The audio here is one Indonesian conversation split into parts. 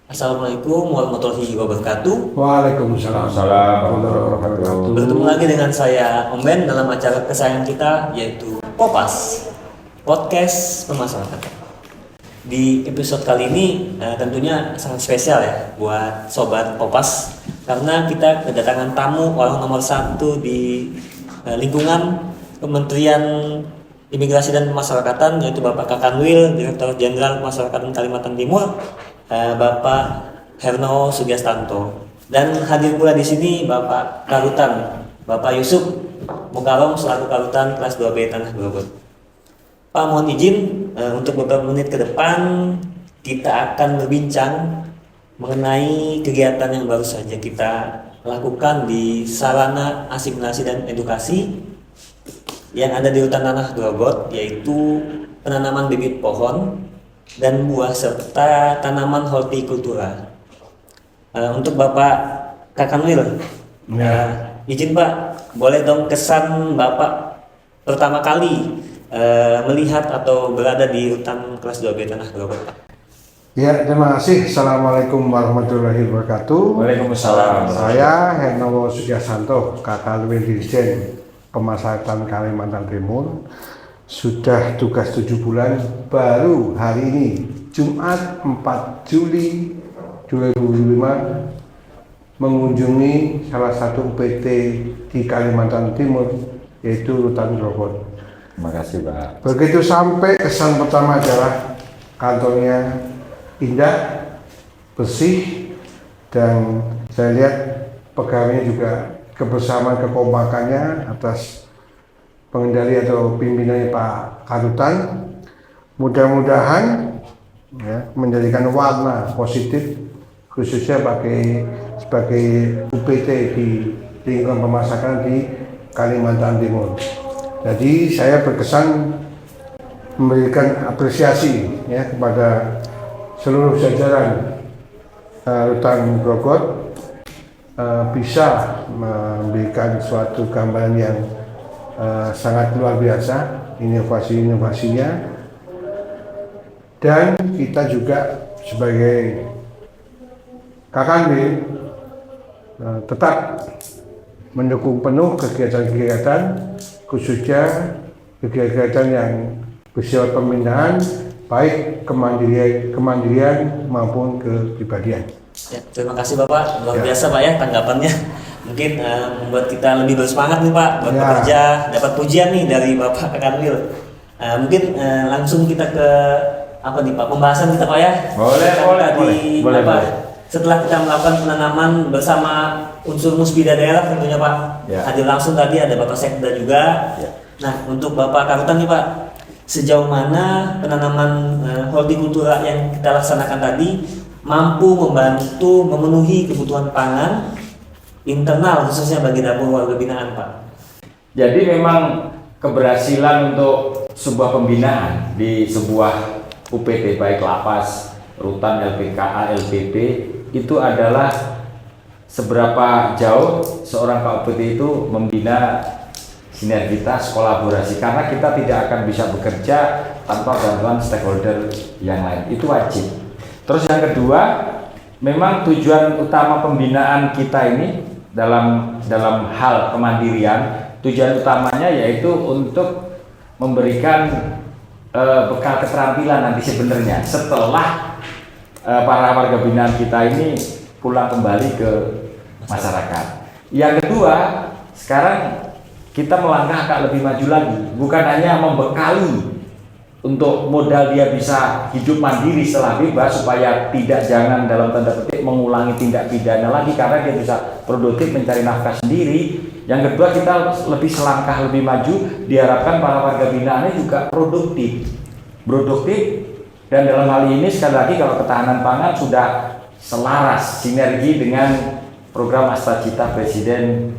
Assalamualaikum warahmatullahi wabarakatuh. Waalaikumsalam warahmatullahi wabarakatuh. Bertemu lagi dengan saya Om Ben dalam acara kesayangan kita yaitu Popas, Podcast Pemasarakatan. Di episode kali ini tentunya sangat spesial ya buat Sobat Popas, karena kita kedatangan tamu orang nomor 1 di lingkungan Kementerian Imigrasi dan Pemasyarakatan, yaitu Bapak Kakanwil, Direktur Jenderal Pemasyarakatan Kalimantan Timur, Bapak Herno Sugiastanto. Dan hadir pula di sini Bapak Karutan, Bapak Yusuf Mukarrom selaku Karutan kelas 2B Tanah Grogol. Pak, mohon izin untuk beberapa menit ke depan kita akan berbincang mengenai kegiatan yang baru saja kita lakukan di Sarana Asimilasi dan Edukasi yang ada di hutan Tanah Grogol, yaitu penanaman bibit pohon dan buah serta tanaman hortikultura. Untuk Bapak Kakanwil, izin Pak, boleh dong kesan Bapak pertama kali melihat atau berada di hutan kelas 2B Tanah Grogol, Pak? Ya, terima kasih. Assalamualaikum warahmatullahi wabarakatuh. Waalaikumsalam. Saya Herno Sugiastanto, Kakanwil Dirjen Pemasyarakatan Kalimantan Timur. Sudah tugas 7 bulan, baru hari ini Jumat 4 Juli 2005 mengunjungi salah satu UPT di Kalimantan Timur, yaitu Hutan Grogol. Terima kasih Pak. Begitu sampai, kesan pertama adalah kantornya indah, bersih, dan saya lihat pegawainya juga kebersamaan, kekompakannya atas pengendali atau pimpinannya Pak Karutan. Mudah-mudahan ya, menjadikan warna positif khususnya sebagai UPT di lingkungan pemasyarakatan di Kalimantan Timur. Jadi saya berkesan memberikan apresiasi ya kepada seluruh jajaran Hutan Grogol, bisa memberikan suatu gambaran yang sangat luar biasa inovasi-inovasinya, dan kita juga sebagai Kakanwil tetap mendukung penuh kegiatan-kegiatan, khususnya kegiatan yang bersifat pembinaan, baik kemandirian maupun kepribadian. Ya, terima kasih Bapak, luar biasa Pak ya tanggapannya. Mungkin membuat kita lebih bersemangat nih Pak buat bekerja, dapat pujian nih dari Bapak Kakanwil. Mungkin langsung kita ke apa nih Pak, pembahasan kita Pak ya. Boleh. Setelah kita melakukan penanaman bersama unsur musbida daerah tentunya Pak, hadir langsung tadi ada Bapak Sekda juga. Nah, untuk Bapak Karutan nih Pak, sejauh mana penanaman hortikultura yang kita laksanakan tadi mampu membantu memenuhi kebutuhan pangan internal khususnya bagi dapur warga binaan Pak? Jadi memang keberhasilan untuk sebuah pembinaan di sebuah UPT baik lapas, rutan, LPKA, LPP itu adalah seberapa jauh seorang KUPT itu membina sinergitas, kolaborasi, karena kita tidak akan bisa bekerja tanpa bantuan stakeholder yang lain, itu wajib. Terus yang kedua, memang tujuan utama pembinaan kita ini dalam hal kemandirian, tujuan utamanya yaitu untuk memberikan bekal keterampilan nanti sebenarnya setelah para warga binaan kita ini pulang kembali ke masyarakat. Yang kedua, sekarang kita melangkah agak lebih maju lagi, bukan hanya membekali untuk modal dia bisa hidup mandiri setelah bebas, supaya jangan dalam tanda petik mengulangi tindak pidana lagi karena dia bisa produktif mencari nafkah sendiri. Yang kedua, kita lebih selangkah lebih maju, diharapkan para warga binaannya juga produktif, dan dalam hal ini sekali lagi kalau ketahanan pangan sudah selaras sinergi dengan program Astacita Presiden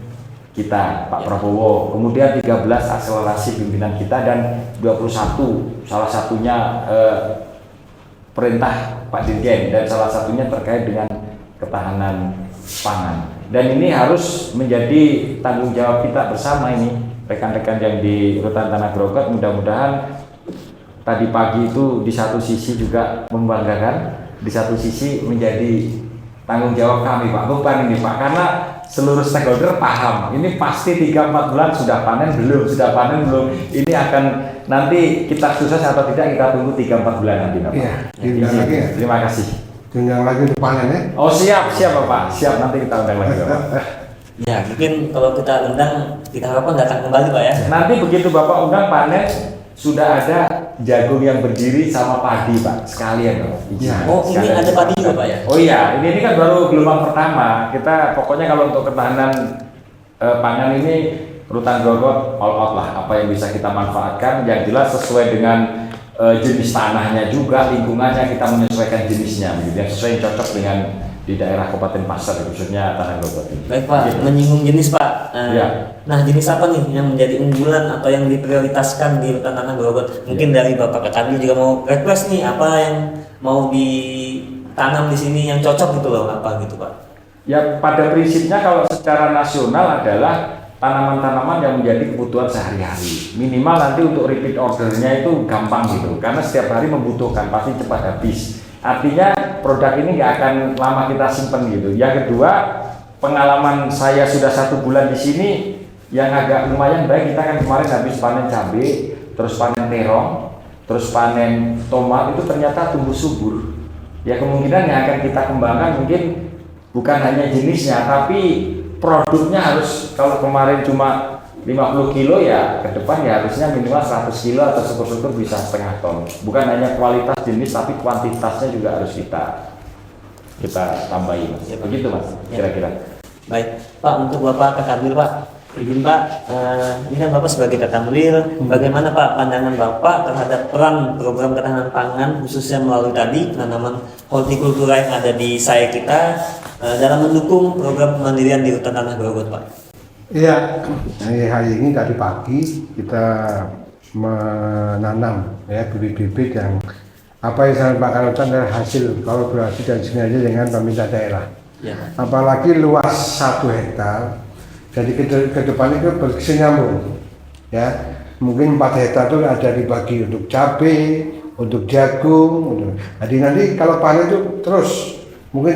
kita Pak Prabowo, kemudian 13 akselerasi pimpinan kita, dan 21 salah satunya perintah Pak Dirjen, dan salah satunya terkait dengan ketahanan pangan. Dan ini harus menjadi tanggung jawab kita bersama ini, rekan-rekan yang di Rutan Tanah Grogol. Mudah-mudahan tadi pagi itu di satu sisi juga membanggakan, di satu sisi menjadi tanggung jawab kami Pak, beban ini Pak, karena seluruh stakeholder paham ini pasti 3-4 bulan sudah panen belum, ini akan nanti kita sukses atau tidak kita tunggu 3-4 bulan nanti Pak. Iya, diundang lagi ya. Terima kasih. Diundang lagi untuk panen ya. Oh siap Bapak, siap, nanti kita undang lagi Bapak. Ya, mungkin kalau kita undang, kita harapkan datang kembali Pak ya. Nanti begitu Bapak undang panen, sudah ada jagung yang berdiri sama padi Pak, sekalian Pak. Ya. Oh, ini Sekalian. ada padi juga Pak ya? Oh iya, ini kan baru gelombang pertama. Kita pokoknya kalau untuk ketahanan pangan ini Rutan Grogol all out lah, apa yang bisa kita manfaatkan. Yang jelas sesuai dengan jenis tanahnya juga, lingkungannya kita menyesuaikan jenisnya, begitu yang sesuai yang cocok dengan di daerah Kabupaten Pasar, khususnya Tanah Grogol ini. Baik Pak, Gitu. menyinggung jenis Pak. Ya. Nah, jenis apa nih yang menjadi unggulan atau yang diprioritaskan di hutan Tanah Grogol? Mungkin dari Bapak Ketabil juga mau request nih apa yang mau ditanam di sini yang cocok gitu loh, apa gitu Pak? Ya pada prinsipnya kalau secara nasional adalah tanaman-tanaman yang menjadi kebutuhan sehari-hari. Minimal nanti untuk repeat ordernya itu gampang gitu, karena setiap hari membutuhkan, pasti cepat habis. Artinya produk ini nggak akan lama kita simpen gitu. Yang kedua, pengalaman saya sudah 1 bulan di sini, yang agak lumayan baik, kita kan kemarin habis panen cabai, terus panen terong, terus panen tomat, itu ternyata tumbuh subur. Ya kemungkinan yang akan kita kembangkan mungkin bukan hanya jenisnya, tapi produknya harus, kalau kemarin cuma 50 kilo ya ke depan ya harusnya minimal 100 kilo atau syukur-syukur bisa setengah ton. Bukan hanya kualitas jenis tapi kuantitasnya juga harus kita tambahin Mas. Ya, Pak. Begitu Mas Ya. kira-kira. Baik Pak, untuk Bapak Ketabil Pak, izin Pak, ini kan Bapak sebagai Ketabil, bagaimana Pak pandangan Bapak terhadap peran program ketahanan pangan khususnya melalui tadi penanaman hortikultura yang ada di saya kita dalam mendukung program kemandirian di hutan Tanah Grogol Pak? Iya, hari ini tadi pagi kita menanam ya bibit-bibit yang apa yang saya Pak Karutan adalah hasil kolaborasi dan sinergi dengan pemerintah daerah. Ya, Pak. Apalagi luas 1 hektar, jadi ke depan itu berkesinambung. Ya, mungkin 4 hektar itu ada dibagi untuk cabai, untuk jagung. Jadi nanti kalau panen itu terus, mungkin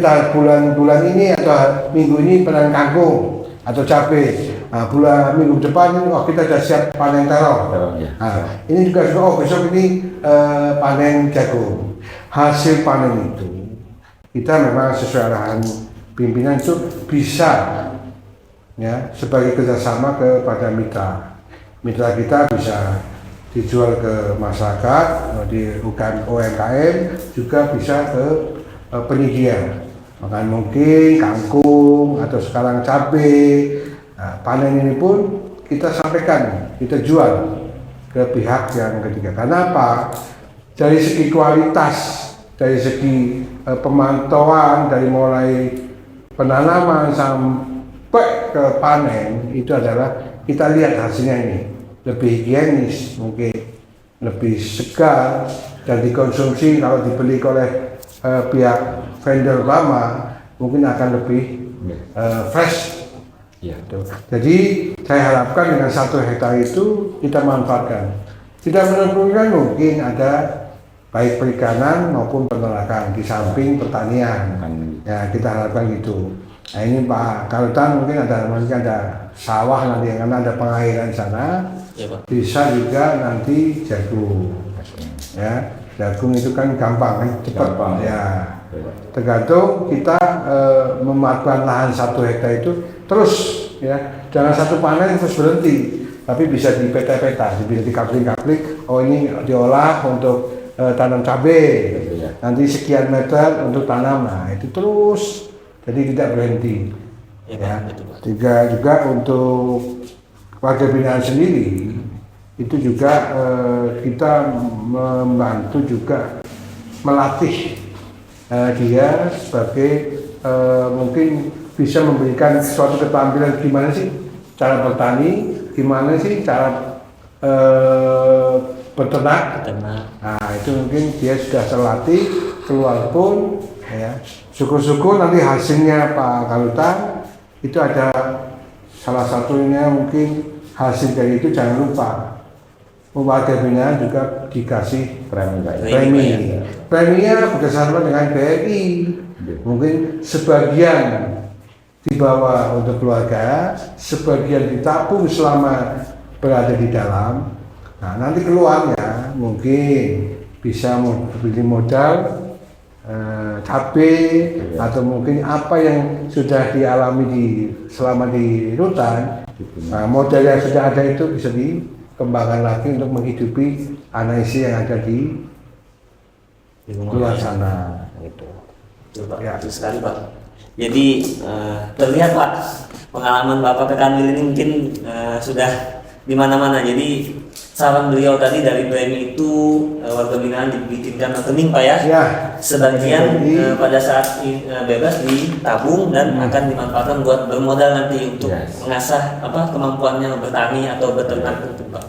bulan ini atau minggu ini panen kangkung atau cabai. Nah, bulan minggu depan ini kita sudah siap panen terong. Ya. Nah, ini juga besok ini panen jagung. Hasil panen itu kita memang sesuai arahan pimpinan itu bisa ya sebagai kerjasama kepada mitra kita bisa dijual ke masyarakat di UMKM, juga bisa ke penyedia. Makan mungkin kangkung atau sekarang cabai. Nah, panen ini pun kita sampaikan, kita jual ke pihak yang ketiga. Karena apa? Dari segi kualitas, dari segi pemantauan, dari mulai penanaman sampai ke panen itu adalah kita lihat hasilnya ini lebih higienis, mungkin lebih segar dan dikonsumsi kalau dibeli oleh pihak vendor lama mungkin akan lebih fresh. Ya. Jadi saya harapkan dengan 1 hektar itu kita manfaatkan. Tidak menentukan mungkin ada baik perikanan maupun peternakan di samping pertanian. Ya kita harapkan gitu. Nah ini Pak Karutan mungkin ada sawah nanti karena ada pengairan di sana. Ya, Pak. Bisa juga nanti jagung. Ya jagung itu kan gampang kan cepat. Gampang. Ya. Tergantung kita memanfaatkan lahan 1 hektar itu terus ya jangan satu panen terus berhenti, tapi bisa di peta-peta, bisa di kapling-kapling. Oh ini diolah untuk tanam cabai, nanti sekian meter untuk tanam, nah itu terus jadi tidak berhenti. Ya, juga untuk warga binaan sendiri itu juga kita membantu juga melatih dia sebagai mungkin bisa memberikan suatu keterampilan gimana sih cara bertani, gimana sih cara beternak. Nah itu mungkin dia sudah terlatih keluar pun ya syukur-syukur nanti hasilnya Pak Karutan itu ada salah satunya mungkin hasil dari itu jangan lupa warga binaan juga dikasih Premi Pak. premi. Preminya bekerjasama dengan BRI. Mungkin sebagian dibawa untuk keluarga, sebagian ditabung selama berada di dalam. Nah, nanti keluarnya mungkin bisa beli modal cabai atau mungkin apa yang sudah dialami selama di rutan. Nah, modal yang sudah ada itu bisa dikembangkan lagi untuk menghidupi anak istri yang ada di luar sana. Gitu. Betul, Pak. Ya. Betul sekali, Pak. Jadi terlihat, Pak, pengalaman Bapak ke Kanwil ini mungkin sudah di mana-mana. Jadi saran beliau tadi dari premi itu warga binaan dibikinkan rekening, Pak ya. Ya. Sebagian pada saat bebas ditabung dan akan dimanfaatkan buat bermodal nanti untuk mengasah kemampuannya bertani atau beternak itu, Pak.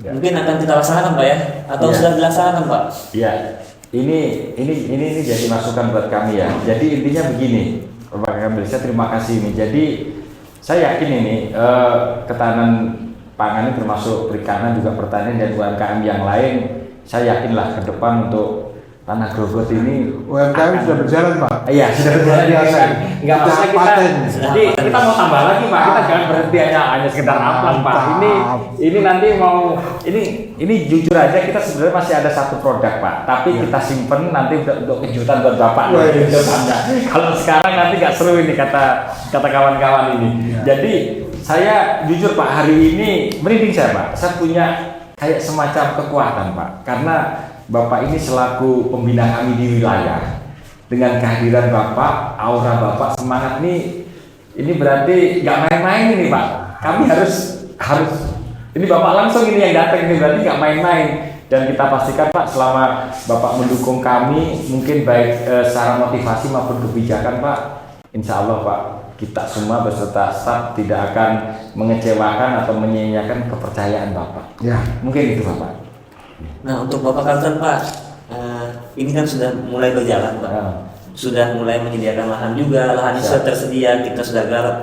Ya. Mungkin akan kita laksanakan, Pak ya, atau Ya. sudah dilaksanakan, Pak? Ya, ini jadi masukan buat kami ya. Jadi intinya begini, Pak Kamil, saya terima kasih ini. Jadi saya yakin ini ketahanan pangan ini termasuk perikanan juga pertanian dan UMKM yang lain. Saya yakinlah ke depan untuk Tanah Grogot ini UMKM sudah berjalan, Pak. Iya, sudah berjalan biasa. Enggak masalah kita. Paten. Jadi kita mau tambah lagi, Pak. Kita jangan berhenti hanya sekedar amplang, Pak. Ini nanti mau ini jujur aja kita sebenarnya masih ada satu produk, Pak. Tapi kita simpen nanti untuk kejutan buat Bapak. Kalau sekarang nanti nggak seru ini kata kawan-kawan ini. Jadi saya jujur, Pak, hari ini merinding saya, Pak. Saya punya kayak semacam kekuatan, Pak. Karena Bapak ini selaku pembina kami di wilayah, dengan kehadiran Bapak, aura Bapak, semangat ini berarti nggak main-main ini, Pak. Kami harus ini Bapak langsung ini yang datang ini berarti nggak main-main. Dan kita pastikan, Pak, selama Bapak mendukung kami, mungkin baik secara motivasi maupun kebijakan, Pak, insya Allah, Pak, kita semua beserta staf tidak akan mengecewakan atau menyia-nyiakan kepercayaan Bapak. Ya. Mungkin itu, Bapak. Nah, untuk Bapak Kartan, Pak, ini kan sudah mulai berjalan, Pak. Sudah mulai menyediakan lahan juga, lahannya sudah tersedia, kita sudah garap.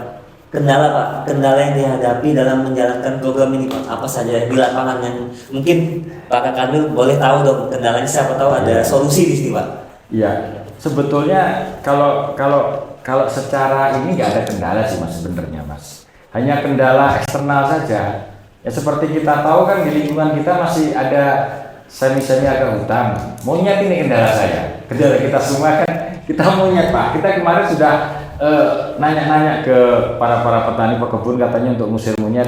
Kendala, Pak, kendala yang dihadapi dalam menjalankan program ini, Pak, apa saja di lapangan yang mungkin Pak Kanwil boleh tahu dong kendalanya, siapa tahu ada solusi di sini, Pak. Iya, sebetulnya kalau secara ini nggak ada kendala sih, Mas, sebenarnya, Mas. Hanya kendala eksternal saja. Ya seperti kita tahu kan di lingkungan kita masih ada semi-semi agak hutan. Monyet ini kendala saya. Kendala kita semua kan kita monyet, Pak. Kita kemarin sudah nanya-nanya ke para petani pekebun katanya untuk ngusir monyet.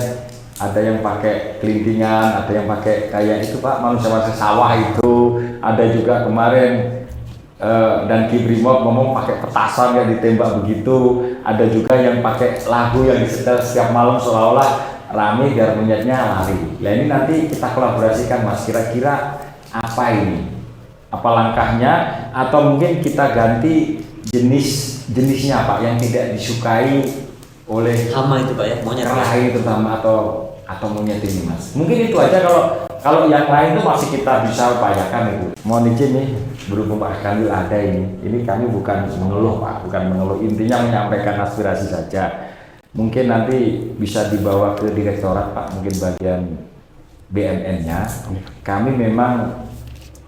Ada yang pakai kelintingan, ada yang pakai kayak itu, Pak, manusia sawah itu. Ada juga kemarin dan Kibrimob ngomong pakai petasan yang ditembak begitu. Ada juga yang pakai lagu yang disetel setiap malam seolah-olah rame biar monyetnya lari. Nah ini nanti kita kolaborasikan, Mas. Kira-kira apa ini? Apa langkahnya? Atau mungkin kita ganti jenisnya, Pak, yang tidak disukai oleh Hama itu, Pak ya, monyet. kelahi terutama atau monyet ini, Mas. Mungkin itu aja. Kalau yang lain itu masih kita bisa upayakan itu. Mohon izin nih, berhubung Pak Kanwil ada ini. Ini kami bukan mengeluh, Pak, bukan mengeluh. Intinya menyampaikan aspirasi saja. Mungkin nanti bisa dibawa ke direktorat, Pak, mungkin bagian BMN-nya. Kami memang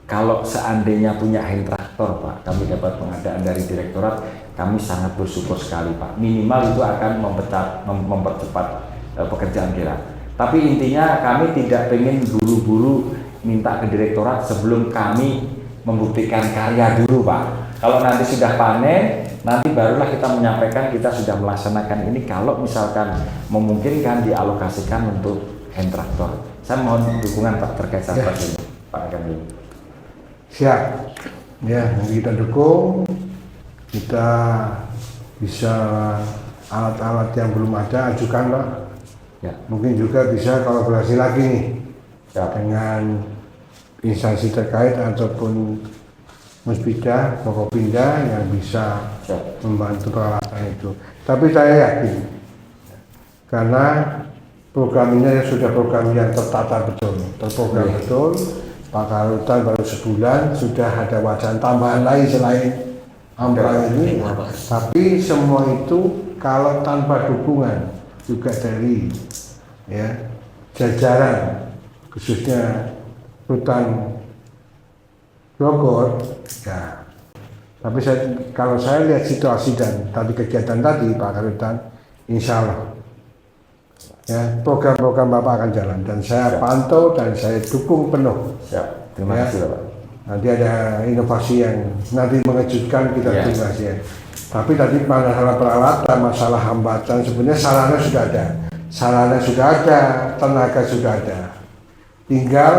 kalau seandainya punya hand traktor, Pak, kami dapat pengadaan dari direktorat, kami sangat bersyukur sekali, Pak. Minimal itu akan mempercepat pekerjaan kita. Tapi intinya kami tidak pengen buru-buru minta ke direktorat sebelum kami membuktikan karya dulu, Pak. Kalau nanti sudah panen, nanti barulah kita menyampaikan kita sudah melaksanakan ini. Kalau misalkan memungkinkan dialokasikan untuk hand traktor. Saya mohon dukungan, Pak, terkait sampai ini, Pak Kamil. Siap. Ya, nanti kita dukung. Kita bisa alat-alat yang belum ada ajukan, Pak. Ya. Mungkin juga bisa kolaborasi lagi nih dengan instansi terkait ataupun Musbida, Forkopimda yang bisa membantu peralatan itu. Tapi saya yakin karena program ini sudah program yang tertata betul, terprogram betul. Pak Karutan baru sebulan sudah ada wacana tambahan lain selain amplang ini. Tapi semua itu kalau tanpa dukungan juga dari jajaran khususnya rutan Bogor, ya. Tapi kalau saya lihat situasi dan tadi kegiatan tadi Pak Karutan, insya Allah ya program-program Bapak akan jalan dan saya pantau dan saya dukung penuh. Siap. Terima Ya. kasih Pak. Nanti ada inovasi yang nanti mengejutkan kita Ya. terima kasih. Ya. Tapi tadi masalah peralatan, masalah hambatan sebenarnya sarana sudah ada, tenaga sudah ada. Tinggal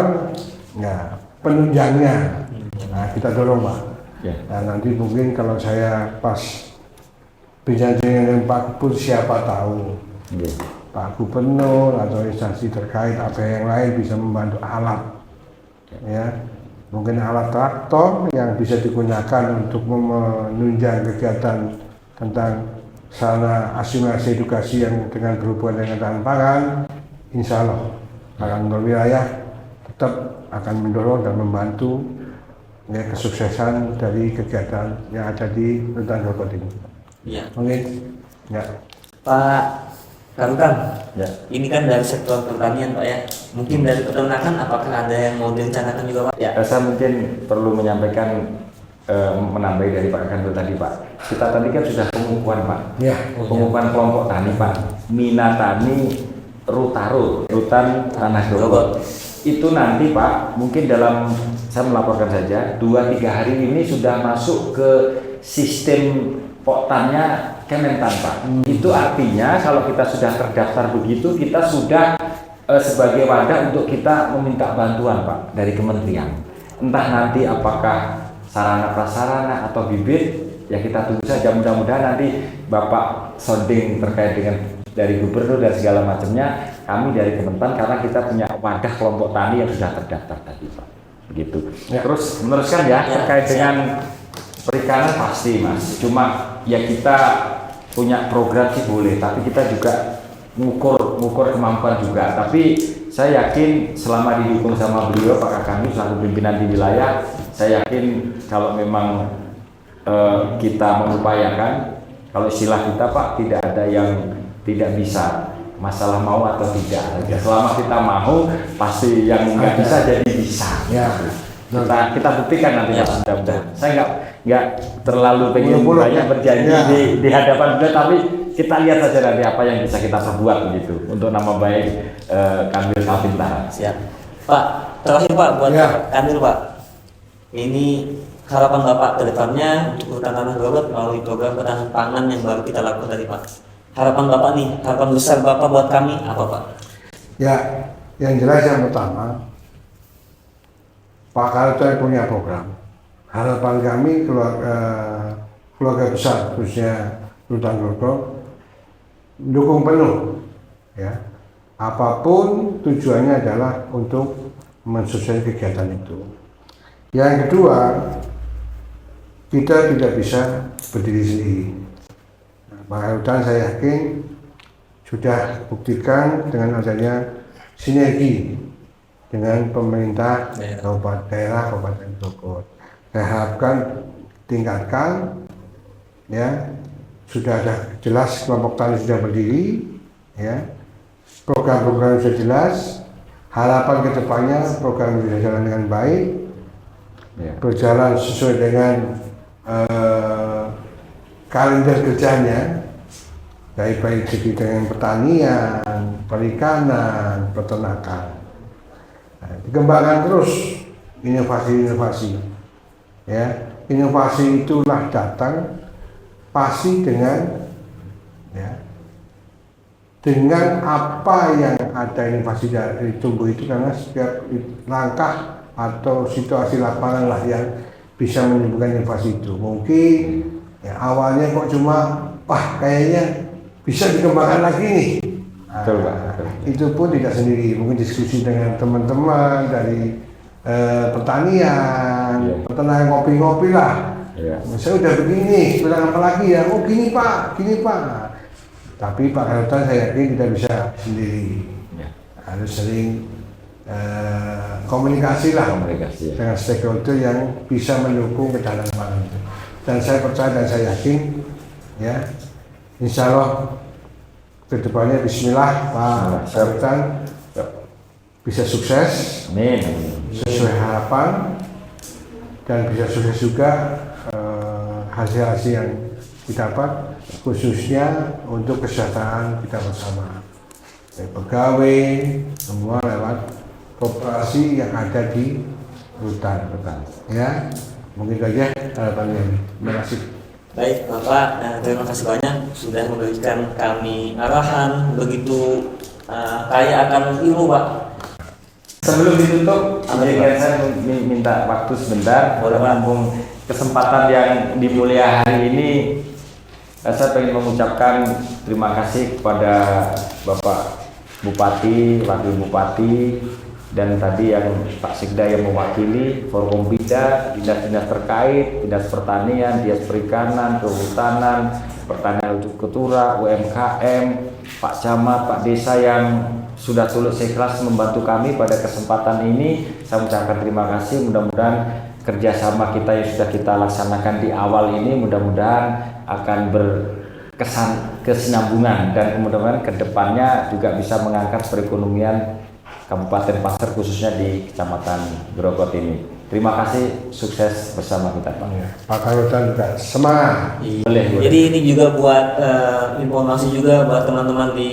ya penunjangnya. Nah, kita dorong Pak. Ya. Nah, nanti mungkin kalau saya pas bicara dengan Pak Gubernur siapa tahu Iya. Pak Gubernur atau instansi terkait apa yang lain bisa membantu alat, ya mungkin alat traktor yang bisa digunakan untuk menunjang kegiatan tentang sarana asimilasi edukasi yang dengan berhubungan dengan ketahanan pangan, insya Allah akan berwilayah tetap akan mendorong dan membantu ya kesuksesan dari kegiatan yang ada di Rutan Bogor ini. Ya. Mungkin ya. Pak Karutan, Ya. ini kan dari sektor pertanian Pak ya. Mungkin dari peternakan apakah ada yang mau direncanakan juga Pak? Ya. Saya mungkin perlu menyampaikan menambahi dari Pak Kanto tadi Pak. Kita tadi kan sudah pengukuhan Pak. Ya. Pengukuhan kelompok tani Pak. Minatani Rutaro, Rutan Tanah Grogol. Itu nanti Pak, mungkin dalam saya melaporkan saja 2-3 hari ini sudah masuk ke sistem poktannya Kementan Pak. Itu artinya kalau kita sudah terdaftar begitu, kita sudah sebagai wadah untuk kita meminta bantuan Pak dari kementerian. Entah nanti apakah sarana prasarana atau bibit, ya kita tunggu saja. Mudah-mudahan nanti Bapak sounding terkait dengan dari gubernur dan segala macamnya, kami dari Kementan karena kita punya wadah kelompok tani yang sudah terdaftar tadi Pak. Begitu. Ya. Terus meneruskan ya, terkait dengan perikanan pasti Mas. Cuma ya kita punya program sih boleh, tapi kita juga ngukur kemampuan juga. Tapi saya yakin selama didukung sama beliau Pak Kakang selaku pimpinan di wilayah, saya yakin kalau memang kita mengupayakan, kalau istilah kita Pak, tidak ada yang tidak bisa, masalah mau atau tidak. Selama kita mau, pasti yang nggak bisa jadi bisa. Ya. Kita buktikan nanti Ya. Mas, mudah-mudahan. Saya nggak terlalu pengen Bulu-bulu. banyak berjanji Ya. di hadapan beliau, tapi kita lihat saja nanti apa yang bisa kita perbuat begitu untuk nama baik Kanwil Kaltara. Siap. Pak, terakhir Pak buat Ya. Kanwil Pak. Ini harapan Bapak ke depannya untuk Rutan Tanah Grogol melalui program ketahanan pangan yang baru kita lakukan tadi Pak. Harapan Bapak nih, harapan besar Bapak buat kami apa Pak? Ya, yang jelas yang pertama, Pak Karutan punya program. Harapan kami keluarga besar, khususnya Rutan Grogol, dukung penuh. Ya, apapun tujuannya adalah untuk mensukseskan kegiatan itu. Yang kedua, kita tidak bisa berdiri sendiri. Pak Karutan saya yakin sudah buktikan dengan adanya sinergi dengan pemerintah Kabupaten Bogor. Saya harapkan tingkatkan, ya sudah ada jelas kelompok tani sudah berdiri, ya program-program sudah jelas, harapan kedepannya program sudah jalan dengan baik, Ya. berjalan sesuai dengan kalender kerjanya, baik segi dengan pertanian, perikanan, peternakan. Nah, dikembangkan terus inovasi-inovasi. Ya, inovasi itulah datang pasti dengan dengan apa yang ada inovasi dari tumbuh itu, karena setiap langkah atau situasi lapangan lah yang bisa menimbulkan inovasi itu. Mungkin ya, awalnya kok cuma kayaknya bisa dikembangkan lagi nih. Betul, Pak. Betul. Itu pun tidak sendiri, mungkin diskusi dengan teman-teman dari pertanian, Iya. peternakan, ngopi-ngopi lah. Ya. Saya udah begini, bilang apa lagi ya? Oh gini Pak. Tapi Pak Karutan saya yakin tidak bisa sendiri. Ya. Harus sering komunikasi lah Komunikasi, ya. dengan stakeholder yang bisa mendukung ketahanan pangan itu. Dan saya percaya dan saya yakin, ya, insya Allah kedepannya Bismillah Pak Karutan bisa sukses Amin. sesuai harapan dan bisa sukses juga hasil-hasil yang didapat khususnya untuk kesejahteraan kita bersama. Baik pegawai semua lewat koperasi yang ada di rutan. Ya, mungkin saja harapannya. Terima kasih. Baik Bapak, terima kasih banyak sudah memberikan kami arahan begitu kaya akan ilmu Pak. Sebelum ditutup, izinkan saya minta waktu sebentar. Boleh, Pak. Mumpung kesempatan yang di mulia hari ini, saya ingin mengucapkan terima kasih kepada Bapak Bupati, Wakil Bupati, dan tadi yang Pak Sekda yang mewakili Forkompida, dinas-dinas terkait, dinas pertanian, dinas perikanan, kehutanan, pertanian kultura, UMKM, Pak Camat, Pak Desa yang sudah tulus ikhlas membantu kami pada kesempatan ini. Saya mengucapkan terima kasih. Mudah-mudahan kerjasama kita yang sudah kita laksanakan di awal ini mudah-mudahan akan berkesinambungan dan mudah-mudahan kedepannya juga bisa mengangkat perekonomian Kabupaten Pasir khususnya di Kecamatan Grogol ini. Terima kasih, sukses bersama kita Pak. Pak Karutan juga semangat. Boleh. Jadi ini juga buat informasi juga buat teman-teman di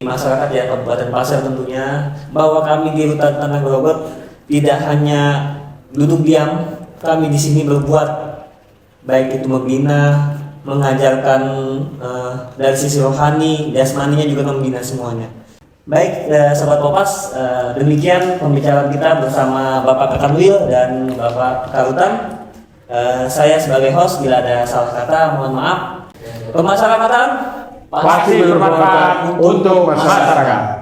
masyarakat ya Kabupaten Pasir tentunya, bahwa kami di Rutan Tanah Grogol tidak hanya duduk diam, kami di sini berbuat, baik itu membina, mengajarkan dari sisi rohani, jasmaninya juga membina semuanya. Baik, Sobat Popas, demikian pembicaraan kita bersama Bapak Kakanwil dan Bapak Karutan. Saya sebagai host, bila ada salah kata mohon maaf. Pemasarakatan Pasti bermanfaat untuk masyarakat.